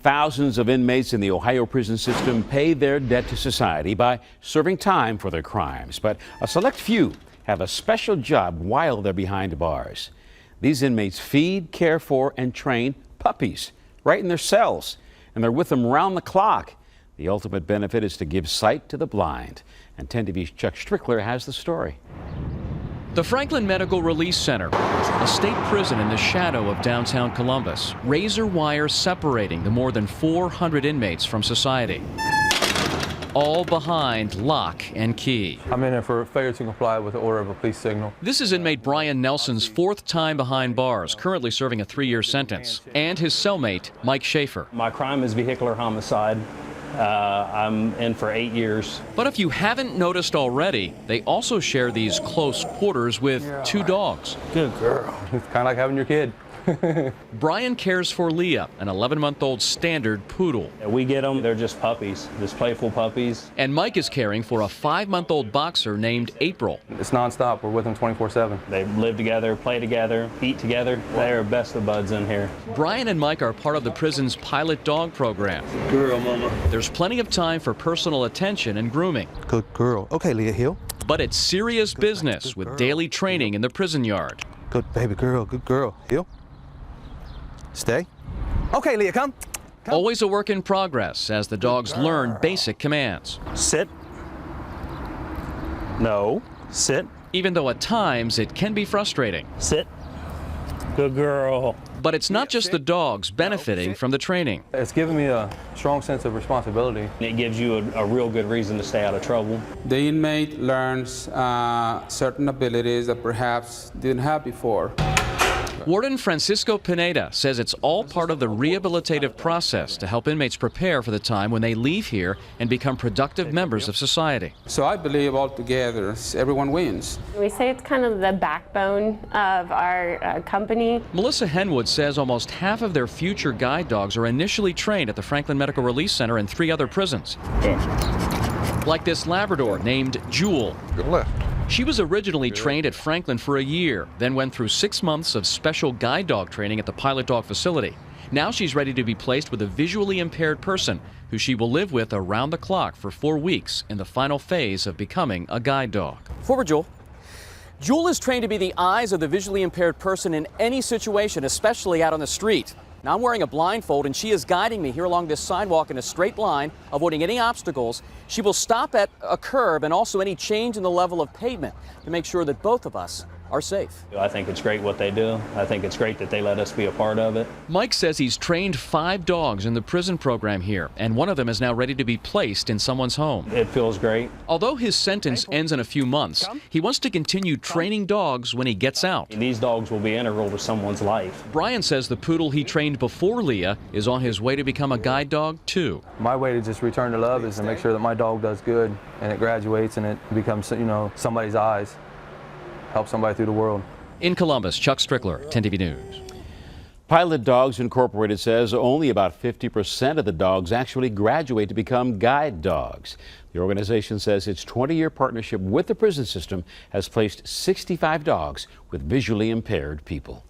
Thousands of inmates in the Ohio prison system pay their debt to society by serving time for their crimes. But a select few have a special job while they're behind bars. These inmates feed, care for, and train puppies right in their cells, and they're with them round the clock. The ultimate benefit is to give sight to the blind. And 10 TV's Chuck Strickler has the story. The Franklin Medical Release Center, a state prison in the shadow of downtown Columbus, razor wire separating the more than 400 inmates from society. All behind lock and key. I'm in there for failure to comply with the order of a police signal. This is inmate Brian Nelson's fourth time behind bars, currently serving a 3-year sentence, and his cellmate, Mike Schaefer. My crime is vehicular homicide. I'm in for 8 years. But if you haven't noticed already, they also share these close quarters with 2 dogs. Good girl. It's kind of like having your kid. Brian cares for Leah, an 11-month-old standard poodle. We get them, they're just puppies, just playful puppies. And Mike is caring for a 5-month-old boxer named April. It's nonstop. We're with them 24/7. They live together, play together, eat together. They're best of buds in here. Brian and Mike are part of the prison's pilot dog program. Good girl, mama. There's plenty of time for personal attention and grooming. Good girl. Okay, Leah, heel. But it's serious business with daily training in the prison yard. Good baby girl. Good girl. Heel. Stay. Okay, Leah, come. Always a work in progress as the dogs learn basic commands. Sit. No. Sit. Even though at times it can be frustrating. Sit. Good girl. But it's not just the dogs benefiting from the training. It's given me a strong sense of responsibility. It gives you a real good reason to stay out of trouble. The inmate learns certain abilities that perhaps didn't have before. Warden Francisco Pineda says it's all part of the rehabilitative process to help inmates prepare for the time when they leave here and become productive members of society. So I believe altogether everyone wins. We say it's kind of the backbone of our company. Melissa Henwood says almost half of their future guide dogs are initially trained at the Franklin Medical Release Center and 3 other prisons. Like this Labrador named Jewel. Good left. She was originally trained at Franklin for a year, then went through 6 months of special guide dog training at the pilot dog facility. Now she's ready to be placed with a visually impaired person who she will live with around the clock for 4 weeks in the final phase of becoming a guide dog. Forward, Jewel. Jewel is trained to be the eyes of the visually impaired person in any situation, especially out on the street. Now I'm wearing a blindfold and she is guiding me here along this sidewalk in a straight line, avoiding any obstacles. She will stop at a curb and also any change in the level of pavement to make sure that both of us are safe. I think it's great what they do. I think it's great that they let us be a part of it. Mike says he's trained 5 dogs in the prison program here, and one of them is now ready to be placed in someone's home. It feels great. Although his sentence ends in a few months, he wants to continue training dogs when he gets out. These dogs will be integral to someone's life. Brian says the poodle he trained before Leah is on his way to become a guide dog too. My way to just return to love is to make sure that my dog does good and it graduates and it becomes, somebody's eyes. Help somebody through the world. In Columbus, Chuck Strickler, 10 TV News. Pilot Dogs Incorporated says only about 50% of the dogs actually graduate to become guide dogs. The organization says its 20-year partnership with the prison system has placed 65 dogs with visually impaired people.